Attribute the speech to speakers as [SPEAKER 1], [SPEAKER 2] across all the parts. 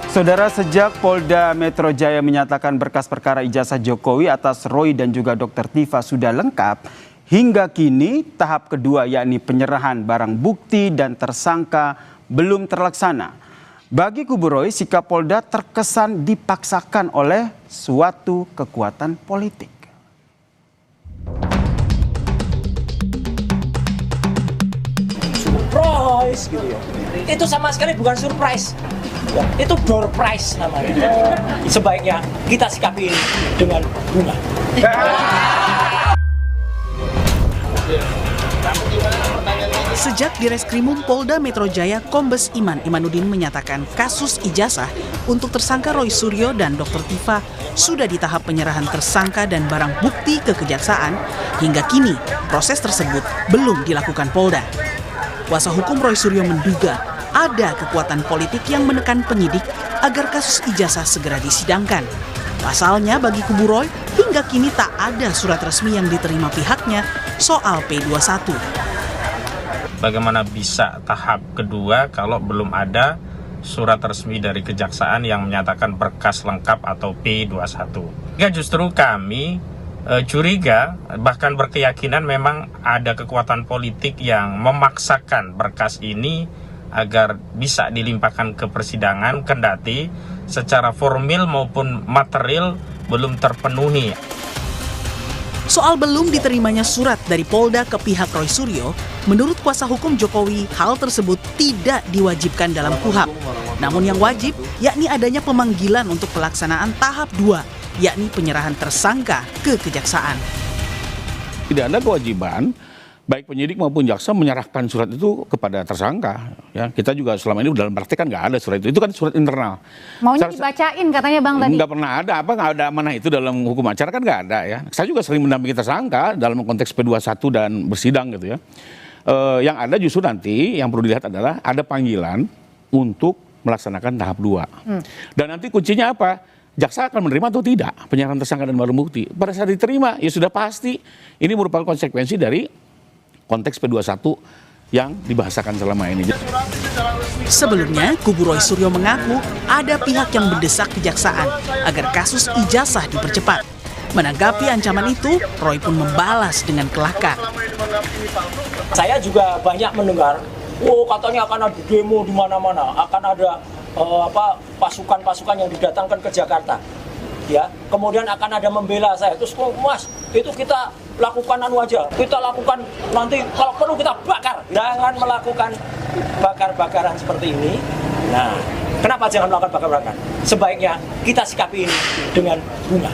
[SPEAKER 1] Saudara, sejak Polda Metro Jaya menyatakan berkas perkara ijazah Jokowi atas Roy dan juga Dr. Tifa sudah lengkap, hingga kini tahap kedua yakni penyerahan barang bukti dan tersangka belum terlaksana. Bagi kubu Roy, sikap Polda terkesan dipaksakan oleh suatu kekuatan politik.
[SPEAKER 2] Surprise gitu ya. Itu sama sekali bukan surprise. Ya, itu door prize namanya. Sebaiknya kita sikapi ini dengan bunga.
[SPEAKER 3] Sejak di Reskrimum Polda Metro Jaya, Kombes Imanudin menyatakan kasus ijazah untuk tersangka Roy Suryo dan Dr. Tifa sudah di tahap penyerahan tersangka dan barang bukti ke kejaksaan. Hingga kini proses tersebut belum dilakukan Polda. Kuasa hukum Roy Suryo menduga ada kekuatan politik yang menekan penyidik agar kasus ijazah segera disidangkan. Pasalnya bagi kubu Roy, hingga kini tak ada surat resmi yang diterima pihaknya soal P21.
[SPEAKER 4] Bagaimana bisa tahap kedua kalau belum ada surat resmi dari kejaksaan yang menyatakan berkas lengkap atau P21? Ya, justru kami curiga, bahkan berkeyakinan memang ada kekuatan politik yang memaksakan berkas ini agar bisa dilimpahkan ke persidangan, kendati secara formil maupun material belum terpenuhi.
[SPEAKER 3] Soal belum diterimanya surat dari Polda ke pihak Roy Suryo, menurut kuasa hukum Jokowi, hal tersebut tidak diwajibkan dalam KUHP. Namun yang wajib, yakni adanya pemanggilan untuk pelaksanaan tahap 2, yakni penyerahan tersangka ke kejaksaan.
[SPEAKER 5] Tidak ada kewajiban baik penyidik maupun jaksa menyerahkan surat itu kepada tersangka. Ya, kita juga selama ini dalam praktek kan nggak ada surat itu kan surat internal.
[SPEAKER 6] Maunya dibacain katanya Bang tadi.
[SPEAKER 5] Nggak pernah ada, nggak ada amanah itu dalam hukum acara kan nggak ada ya. Saya juga sering mendampingi tersangka dalam konteks P21 dan bersidang gitu ya. Yang ada justru nanti yang perlu dilihat adalah ada panggilan untuk melaksanakan tahap 2. Dan nanti kuncinya apa? Jaksa akan menerima atau tidak penyerahan tersangka dan barang bukti. Pada saat diterima ya sudah pasti ini merupakan konsekuensi dari konteks P21 yang dibahasakan selama ini.
[SPEAKER 3] Sebelumnya, kubu Roy Suryo mengaku ada pihak yang mendesak kejaksaan agar kasus ijazah dipercepat. Menanggapi ancaman itu, Roy pun membalas dengan kelakar.
[SPEAKER 2] Saya juga banyak mendengar, katanya akan ada demo di mana-mana, akan ada pasukan-pasukan yang didatangkan ke Jakarta. Ya, kemudian akan ada membela saya. Terus, Mas, itu kita lakukan aja. Kita lakukan nanti kalau perlu kita bakar. Jangan melakukan bakar-bakaran seperti ini. Nah, kenapa jangan melakukan bakar-bakaran? Sebaiknya kita sikapi ini dengan bunga.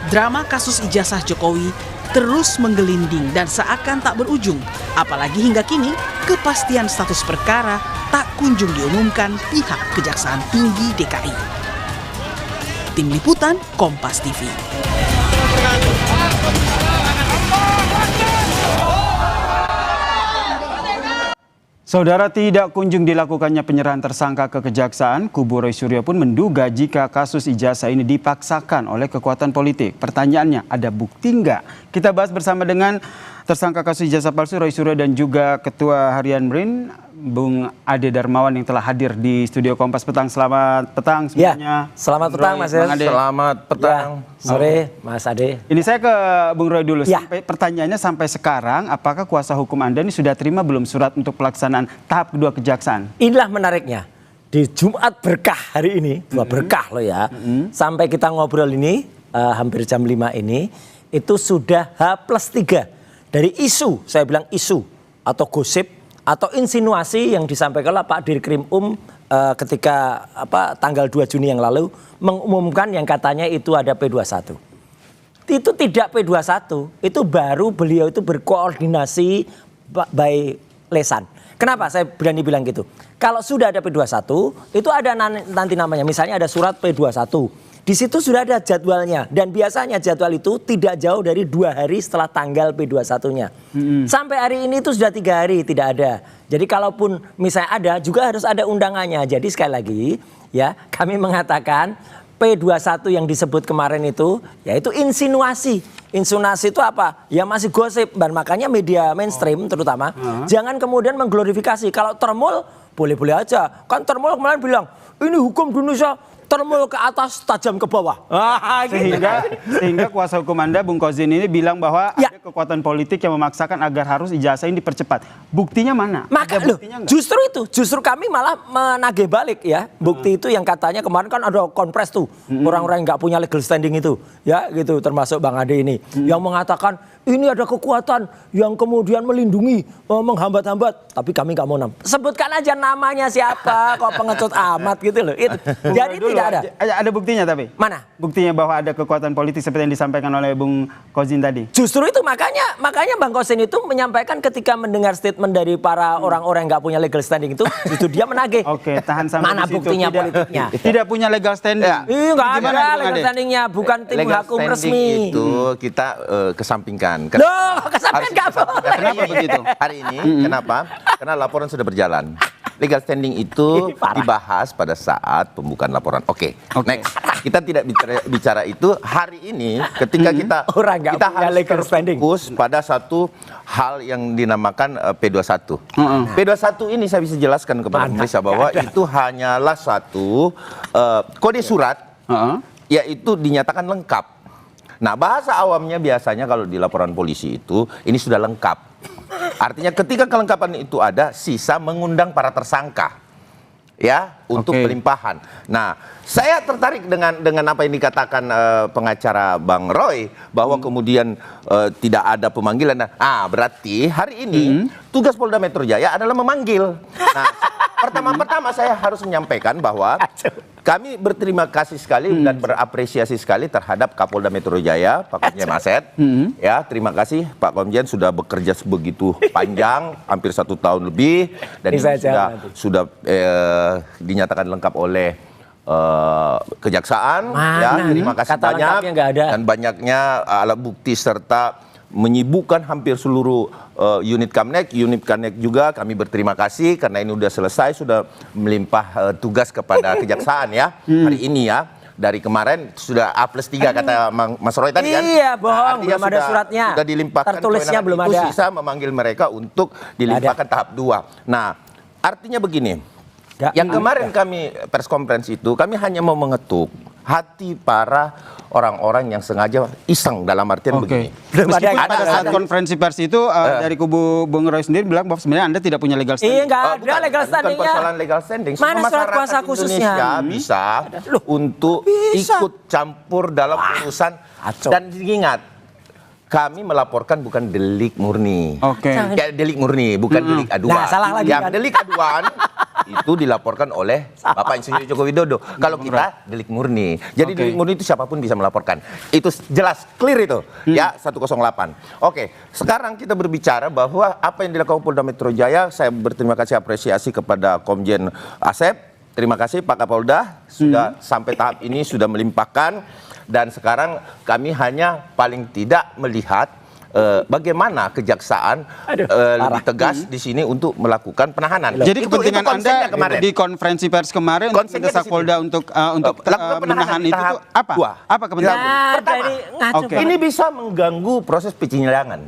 [SPEAKER 3] Drama kasus ijazah Jokowi terus menggelinding dan seakan tak berujung. Apalagi hingga kini, kepastian status perkara tak kunjung diumumkan pihak Kejaksaan Tinggi DKI. Tim Liputan, Kompas TV.
[SPEAKER 1] Saudara, tidak kunjung dilakukannya penyerahan tersangka ke kejaksaan, kubu Roy Suryo pun menduga jika kasus ijazah ini dipaksakan oleh kekuatan politik. Pertanyaannya, ada bukti nggak? Kita bahas bersama dengan tersangka kasus ijazah palsu Roy Suryo dan juga Ketua Harian BRIN, Bung Ade Darmawan yang telah hadir di studio Kompas Petang. Selamat petang semuanya.
[SPEAKER 2] Ya, selamat petang Mas Ade.
[SPEAKER 4] Selamat petang.
[SPEAKER 2] Ya, sore Mas Ade.
[SPEAKER 1] Ini saya ke Bung Roy dulu.
[SPEAKER 2] Ya.
[SPEAKER 1] Pertanyaannya sampai sekarang, apakah kuasa hukum Anda ini sudah terima belum surat untuk pelaksanaan tahap kedua kejaksaan?
[SPEAKER 2] Inilah menariknya. Di Jumat berkah hari ini, berkah loh ya. Sampai kita ngobrol ini, hampir jam 5 ini, itu sudah H+3 dari isu, saya bilang isu atau gosip atau insinuasi yang disampaikan oleh Pak Dirkrim ketika tanggal 2 Juni yang lalu mengumumkan yang katanya itu ada P21. Itu tidak P21, itu baru beliau itu berkoordinasi by lesan. Kenapa saya berani bilang gitu? Kalau sudah ada P21, itu ada nanti namanya, misalnya ada surat P21. Di situ sudah ada jadwalnya dan biasanya jadwal itu tidak jauh dari 2 hari setelah tanggal P21-nya. Sampai hari ini itu sudah 3 hari tidak ada. Jadi kalaupun misalnya ada juga harus ada undangannya. Jadi sekali lagi ya kami mengatakan P21 yang disebut kemarin itu yaitu insinuasi. insinuasi itu apa? Ya masih gosip. Dan makanya media mainstream terutama jangan kemudian mengglorifikasi. Kalau termul boleh-boleh aja. Kan termul kemarin bilang ini hukum di Indonesia termul ke atas, tajam ke bawah.
[SPEAKER 1] Sehingga kuasa hukum Anda, Bung Kozin ini bilang bahwa ada kekuatan politik yang memaksakan agar harus ijazah ini dipercepat. Buktinya mana?
[SPEAKER 2] Maka loh, justru kami malah menagih balik ya. Bukti itu yang katanya kemarin kan ada konpres tuh. Orang-orang yang nggak punya legal standing itu. Ya gitu, termasuk Bang Ade ini. Yang mengatakan ini ada kekuatan yang kemudian melindungi, menghambat-hambat. Tapi kami nggak mau sebutkan aja namanya siapa, kok pengecut amat gitu loh. Itu. Jadi tidak ada.
[SPEAKER 1] Ada buktinya tapi?
[SPEAKER 2] Mana?
[SPEAKER 1] Buktinya bahwa ada kekuatan politik seperti yang disampaikan oleh Bung Kozin tadi.
[SPEAKER 2] Justru itu makanya Bang Kozin itu menyampaikan ketika mendengar statement dari para orang-orang yang nggak punya legal standing itu dia menagih.
[SPEAKER 1] Oke, tahan sampai
[SPEAKER 2] mana
[SPEAKER 1] di situ.
[SPEAKER 2] buktinya politiknya?
[SPEAKER 1] Tidak punya legal standing.
[SPEAKER 2] Nggak ada legal standingnya, bukan tim
[SPEAKER 7] legal
[SPEAKER 2] hukum
[SPEAKER 7] standing
[SPEAKER 2] resmi.
[SPEAKER 7] itu kita kesampingkan.
[SPEAKER 2] Loh, kesampingkan nggak boleh.
[SPEAKER 7] Kenapa begitu? Hari ini kenapa? Karena laporan sudah berjalan. Legal standing itu dibahas pada saat pembukaan laporan. Oke. Next. Kita tidak bicara itu hari ini ketika kita harus fokus pada satu hal yang dinamakan P21. P21 ini saya bisa jelaskan kepada pemirsa bahwa itu hanyalah satu kode surat yaitu dinyatakan lengkap. Nah, bahasa awamnya biasanya kalau di laporan polisi itu ini sudah lengkap. Artinya ketika kelengkapan itu ada, sisa mengundang para tersangka ya untuk pelimpahan. Nah, saya tertarik dengan apa yang dikatakan pengacara Bang Roy bahwa kemudian tidak ada pemanggilan. Berarti hari ini tugas Polda Metro Jaya adalah memanggil. Nah, pertama saya harus menyampaikan bahwa kami berterima kasih sekali dan berapresiasi sekali terhadap Kapolda Metro Jaya, Pak Komjen Asep. Ya, terima kasih Pak Komjen sudah bekerja sebegitu panjang, hampir 1 tahun lebih, dan ini sudah dinyatakan lengkap oleh kejaksaan. Ya, terima kasih banyak dan banyaknya alat bukti serta menyibukkan hampir seluruh unit Kamnek juga kami berterima kasih karena ini sudah selesai, sudah melimpah tugas kepada kejaksaan ya hari ini ya. Dari kemarin sudah A+3 kata Mas Roy tadi kan?
[SPEAKER 2] Iya, bohong, belum ada suratnya.
[SPEAKER 7] Sudah dilimpahkan,
[SPEAKER 2] tertulisnya belum ada.
[SPEAKER 7] Sisa memanggil mereka untuk dilimpahkan tahap 2. Nah, artinya begini. Yang kemarin kami pers conference itu kami hanya mau mengetuk hati para orang-orang yang sengaja iseng dalam artian begini.
[SPEAKER 1] Meskipun pada saat konferensi pers itu dari kubu Bung Roy sendiri bilang bahwa sebenarnya Anda tidak punya legal standing.
[SPEAKER 2] Iya, nggak ada legal standingnya.
[SPEAKER 7] Bukan persoalan legal standing.
[SPEAKER 2] Mana surat kuasa khususnya?
[SPEAKER 7] Bisa untuk ikut campur dalam urusan. Dan ingat, kami melaporkan bukan delik murni. Ya, delik murni, bukan delik aduan.
[SPEAKER 2] Nah, salah lagi
[SPEAKER 7] yang
[SPEAKER 2] kan?
[SPEAKER 7] delik aduan itu dilaporkan oleh Bapak Insinyur Joko Widodo. Kalau kita delik murni. Jadi delik murni itu siapapun bisa melaporkan. Itu jelas, clear itu. Ya, 108. Oke, sekarang kita berbicara bahwa apa yang dilakukan Polda Metro Jaya, saya berterima kasih apresiasi kepada Komjen Asep. Terima kasih Pak Kapolda sudah sampai tahap ini sudah melimpahkan. Dan sekarang kami hanya paling tidak melihat bagaimana kejaksaan lebih tegas di sini untuk melakukan penahanan.
[SPEAKER 1] Jadi kepentingan Anda di konferensi pers kemarin untuk mendesak Polda untuk menahan itu apa? Apa kepentingan?
[SPEAKER 7] Ini bisa mengganggu proses persidangan.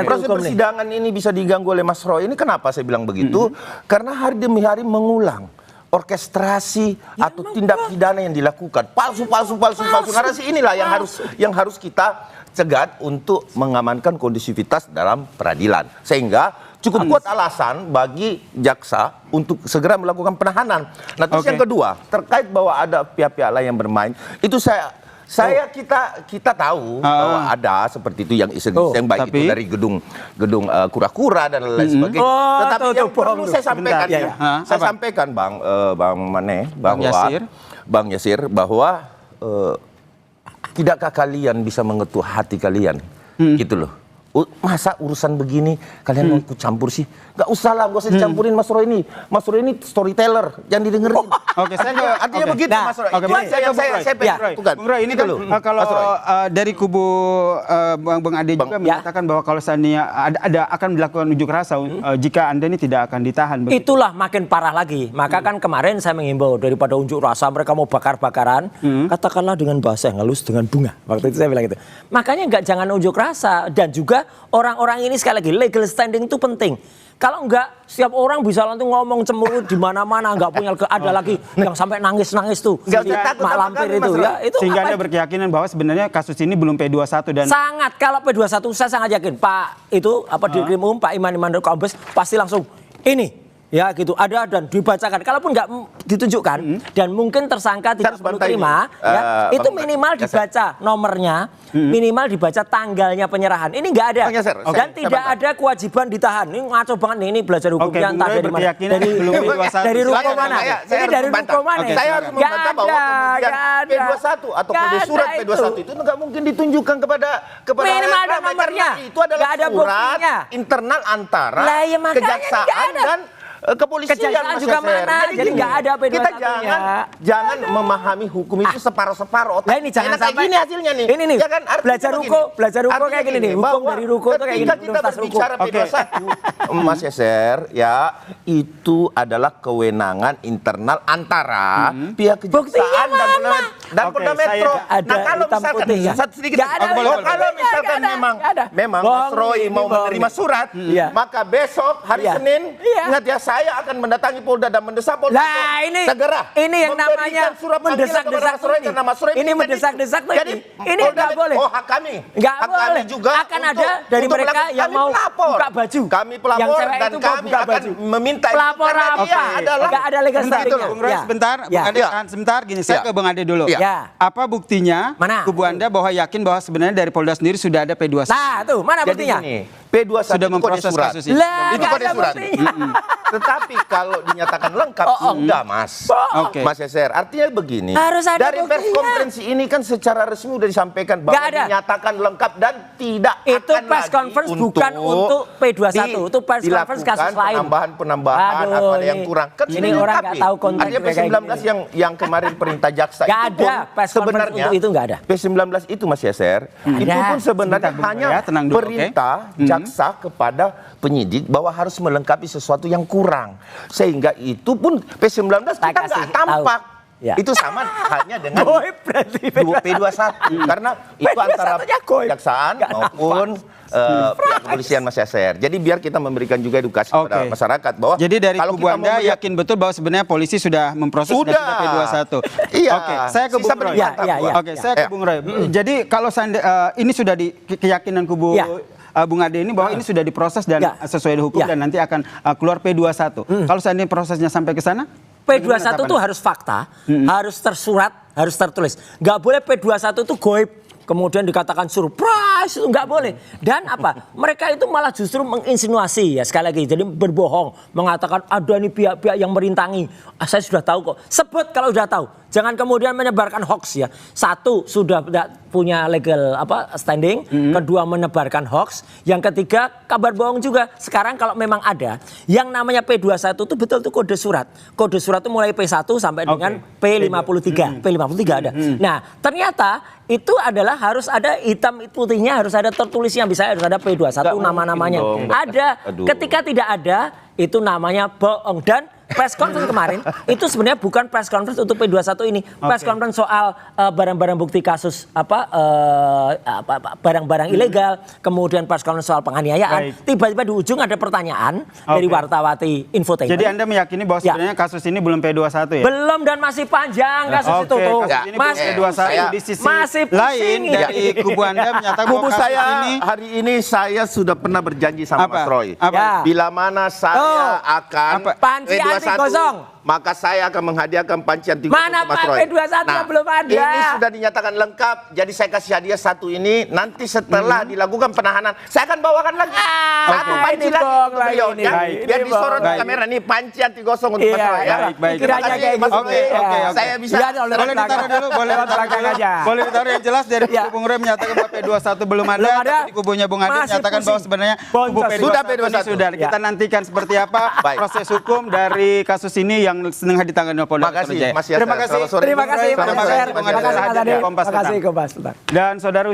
[SPEAKER 7] Proses persidangan ini bisa diganggu oleh Mas Roy. Ini kenapa saya bilang begitu? Karena hari demi hari mengulang orkestrasi atau tindak pidana yang dilakukan palsu. Narasi inilah yang harus kita cegat untuk mengamankan kondusivitas dalam peradilan, sehingga cukup kuat alasan bagi jaksa untuk segera melakukan penahanan. Nah, terus yang kedua terkait bahwa ada pihak-pihak lain yang bermain, itu kita tahu bahwa ada seperti itu yang iseng-iseng baik itu dari gedung kura-kura dan lain sebagainya. Tetapi yang perlu saya sampaikan saya sampaikan Bang Yasir bahwa tidakkah kalian bisa mengetuk hati kalian gitu loh Masa urusan begini kalian mau ikut campur sih? Gak usah lah, gak usah dicampurin Mas Roy ini. Mas Roy ini storyteller, jangan didengerin.
[SPEAKER 1] Oke,
[SPEAKER 7] artinya begitu
[SPEAKER 2] Nah,
[SPEAKER 7] Mas Roy.
[SPEAKER 1] oke,
[SPEAKER 7] Ini
[SPEAKER 1] baik.
[SPEAKER 7] saya pengen lakukan.
[SPEAKER 1] Bung Roy, ini kan kalau dari kubu Bang Ade juga menyatakan bahwa kalau seandainya akan dilakukan unjuk rasa jika Anda ini tidak akan ditahan. Begitu.
[SPEAKER 2] Itulah makin parah lagi. Maka kan kemarin saya menghimbau daripada unjuk rasa mereka mau bakar-bakaran, katakanlah dengan bahasa yang halus, dengan bunga. Waktu itu saya bilang gitu. Makanya jangan unjuk rasa, dan juga orang-orang ini sekali lagi legal standing itu penting. Kalau enggak, setiap orang bisa langsung ngomong cemurut di mana-mana, enggak punya ada lagi yang sampai nangis-nangis tuh. Mak Lampir itu ya. Itu
[SPEAKER 1] sehingga Anda berkeyakinan bahwa sebenarnya kasus ini belum P21 dan
[SPEAKER 2] sangat, kalau P21 saya sangat yakin Pak itu Dirkrim Umum Pak Iman Kombes pasti langsung ini. Ya gitu, ada dan dibacakan. Kalaupun nggak ditunjukkan dan mungkin tersangka tidak perlu terima, ya, itu minimal dibaca nomornya, minimal dibaca tanggalnya penyerahan. Ini nggak ada, dan tidak ada kewajiban ditahan. Ini ngaco banget nih, ini belajar hukumnya entah dari mana. Dari ruko mana? Ini dari ruko mana?
[SPEAKER 7] Saya harus membantah bahwa kemudian P21 atau kode surat P21 itu nggak mungkin ditunjukkan kepada
[SPEAKER 2] minimal ada nomornya.
[SPEAKER 7] Itu adalah surat internal antara kejaksaan dan kepolisian
[SPEAKER 2] juga mana, jadi nggak ada P21
[SPEAKER 7] kita jangan memahami hukum itu separuh-separuh.
[SPEAKER 2] Nah ini jangan sampai
[SPEAKER 7] gini hasilnya nih.
[SPEAKER 2] Ini nih,
[SPEAKER 7] ya kan,
[SPEAKER 2] belajar ruko kayak gini nih, hukum dari ruko itu kayak gini.
[SPEAKER 7] Ketika kita berbicara P21, Mas Yeser, ya itu adalah kewenangan internal antara pihak kejaksaan dan Polda Metro. Nah kalau misalkan sedikit, kalau misalkan memang Mas Roy mau menerima surat, maka besok hari Senin, ingat ya, saya akan mendatangi Polda dan mendesak Polda segera.
[SPEAKER 2] Ini yang namanya mendesak-desak ini mendesak-desak lagi. Ini nggak boleh.
[SPEAKER 7] Oh, hak kami.
[SPEAKER 2] Nggak boleh.
[SPEAKER 7] Juga
[SPEAKER 2] akan ada dari mereka yang mau buka baju.
[SPEAKER 7] Kami pelapor dan kami akan meminta
[SPEAKER 2] pelapor apa? Nggak ada legal standing.
[SPEAKER 1] Bung Roy sebentar, Bung Ade sebentar gini, saya ke Bang Ade dulu. Apa buktinya kubu Anda bahwa yakin bahwa sebenarnya dari Polda sendiri sudah ada P21?
[SPEAKER 2] Nah, tuh mana buktinya?
[SPEAKER 7] P21
[SPEAKER 1] sudah memproses kasus ini.
[SPEAKER 7] Itu kode surat. Tetapi kalau dinyatakan lengkap sudah, Mas. Mas Yeser, artinya begini.
[SPEAKER 2] Harus ada
[SPEAKER 7] dari pers konferensi ini kan secara resmi sudah disampaikan bahwa dinyatakan lengkap dan tidak
[SPEAKER 2] itu
[SPEAKER 7] akan
[SPEAKER 2] press conference bukan untuk P21. Itu press conference kasus lain.
[SPEAKER 7] Penambahan atau ada yang kurang. Kan
[SPEAKER 2] ini orang nggak tahu konteks.
[SPEAKER 7] Artinya P19 yang kemarin perintah jaksa itu pun sebenarnya
[SPEAKER 2] itu nggak ada.
[SPEAKER 7] P19 itu, Mas Yeser, itu pun sebenarnya hanya perintah jaksa kepada penyidik bahwa harus melengkapi sesuatu yang kurang, sehingga itu pun P19 kita nggak tampak. Itu sama hanya dengan P21 karena itu antara kejaksaan maupun pihak kepolisian, Mas Yeser. Jadi biar kita memberikan juga edukasi kepada masyarakat bahwa
[SPEAKER 1] jadi dari kubu Anda yakin betul bahwa sebenarnya polisi sudah memproses dan sudah P21.
[SPEAKER 7] Iya.
[SPEAKER 1] Oke, saya ke Bung Roy. Oke, saya ke Bung Roy. Jadi kalau ini sudah di keyakinan kubu Bung Ade ini bahwa ini sudah diproses dan sesuai hukum dan nanti akan keluar P21. Kalau seandainya prosesnya sampai ke sana?
[SPEAKER 2] P21 itu harus fakta, harus tersurat, harus tertulis. Nggak boleh P21 itu goib. Kemudian dikatakan surprise, itu nggak boleh. Dan apa? Mereka itu malah justru menginsinuasi, ya sekali lagi. Jadi berbohong, mengatakan ada nih pihak-pihak yang merintangi. Saya sudah tahu kok. Sebut kalau sudah tahu. Jangan kemudian menyebarkan hoax ya. Satu, sudah tidak punya legal standing. Kedua, menebarkan hoax. Yang ketiga, kabar bohong juga. Sekarang kalau memang ada, yang namanya P21 itu betul itu kode surat. Kode surat itu mulai P1 sampai dengan P53. P53 ada. Nah, ternyata itu adalah harus ada hitam putihnya, harus ada tertulisnya, bisa harus ada P21 nama-namanya. Ada. Ketika tidak ada, itu namanya bohong. Dan press conference kemarin itu sebenarnya bukan press conference untuk P21 ini. Press conference soal barang-barang bukti kasus barang-barang ilegal, kemudian press conference soal penganiayaan. Tiba-tiba di ujung ada pertanyaan dari wartawati Infotainment.
[SPEAKER 1] Jadi Anda meyakini bahwa sebenarnya kasus ini belum P21 ya?
[SPEAKER 2] Belum, dan masih panjang kasus itu tuh.
[SPEAKER 1] Kasus ini masih P21 di sisi
[SPEAKER 2] masih
[SPEAKER 1] lain dari kubu Anda menyatakan
[SPEAKER 7] kubu saya
[SPEAKER 1] ini
[SPEAKER 7] hari ini saya sudah pernah berjanji sama Mas Roy.
[SPEAKER 1] Apa?
[SPEAKER 7] Bila mana saya akan
[SPEAKER 2] panci anti gosong.
[SPEAKER 7] maka saya akan menghadiahkan pancian 3
[SPEAKER 2] Mana
[SPEAKER 7] untuk Mas
[SPEAKER 2] Pak
[SPEAKER 7] Roy.
[SPEAKER 2] P21 yang belum ada?
[SPEAKER 7] Ini sudah dinyatakan lengkap, jadi saya kasih hadiah satu ini. Nanti setelah dilakukan penahanan, saya akan bawakan lagi satu panci
[SPEAKER 2] ini
[SPEAKER 7] lagi
[SPEAKER 2] bohong
[SPEAKER 7] untuk
[SPEAKER 2] lagi
[SPEAKER 7] beliau.
[SPEAKER 2] ini.
[SPEAKER 7] Ya.
[SPEAKER 2] Baik,
[SPEAKER 7] Biar
[SPEAKER 2] ini
[SPEAKER 7] disorot
[SPEAKER 2] bohong.
[SPEAKER 7] di kamera nih pancian 3-0 untuk Mas
[SPEAKER 2] Iya,
[SPEAKER 7] Roy. Ya.
[SPEAKER 1] baik.
[SPEAKER 2] Pikirannya
[SPEAKER 7] Terima kasih,
[SPEAKER 2] kayak
[SPEAKER 7] Mas
[SPEAKER 2] gitu.
[SPEAKER 7] Roy.
[SPEAKER 1] Oke.
[SPEAKER 7] Saya bisa.
[SPEAKER 2] Iya, dong,
[SPEAKER 1] Boleh ditaruh dulu, boleh
[SPEAKER 2] Lewat
[SPEAKER 1] ditaruh
[SPEAKER 2] belakang
[SPEAKER 1] dulu.
[SPEAKER 2] aja.
[SPEAKER 1] Boleh ditaruh yang jelas dari
[SPEAKER 2] Ya.
[SPEAKER 1] kubu Bung Roy menyatakan bahwa P21 belum ada,
[SPEAKER 2] Belum ada.
[SPEAKER 1] tapi di kubunya Bung Ade
[SPEAKER 2] Masih
[SPEAKER 1] menyatakan bahwa
[SPEAKER 2] pusing.
[SPEAKER 1] sebenarnya kubu
[SPEAKER 2] Boncos.
[SPEAKER 1] P21
[SPEAKER 7] Sudah
[SPEAKER 1] ini
[SPEAKER 7] P21.
[SPEAKER 1] sudah. Kita
[SPEAKER 2] Ya.
[SPEAKER 1] nantikan seperti apa
[SPEAKER 7] Baik.
[SPEAKER 1] proses hukum dari kasus ini yang sedang ditangani oleh Polda Metro
[SPEAKER 7] Makasih,
[SPEAKER 1] Jaya.
[SPEAKER 7] Mas Yasa.
[SPEAKER 1] Terima kasih.
[SPEAKER 7] Selamat sore.
[SPEAKER 2] Terima kasih Pak
[SPEAKER 7] Selamat sore.
[SPEAKER 2] Yasser.
[SPEAKER 1] Bung
[SPEAKER 2] Terima
[SPEAKER 1] Ade
[SPEAKER 2] kasih Mas
[SPEAKER 1] hadir
[SPEAKER 2] Ade.
[SPEAKER 1] di Kompas
[SPEAKER 2] Terima kasih
[SPEAKER 1] Petang.
[SPEAKER 2] Kompas Petang.
[SPEAKER 1] Dan saudara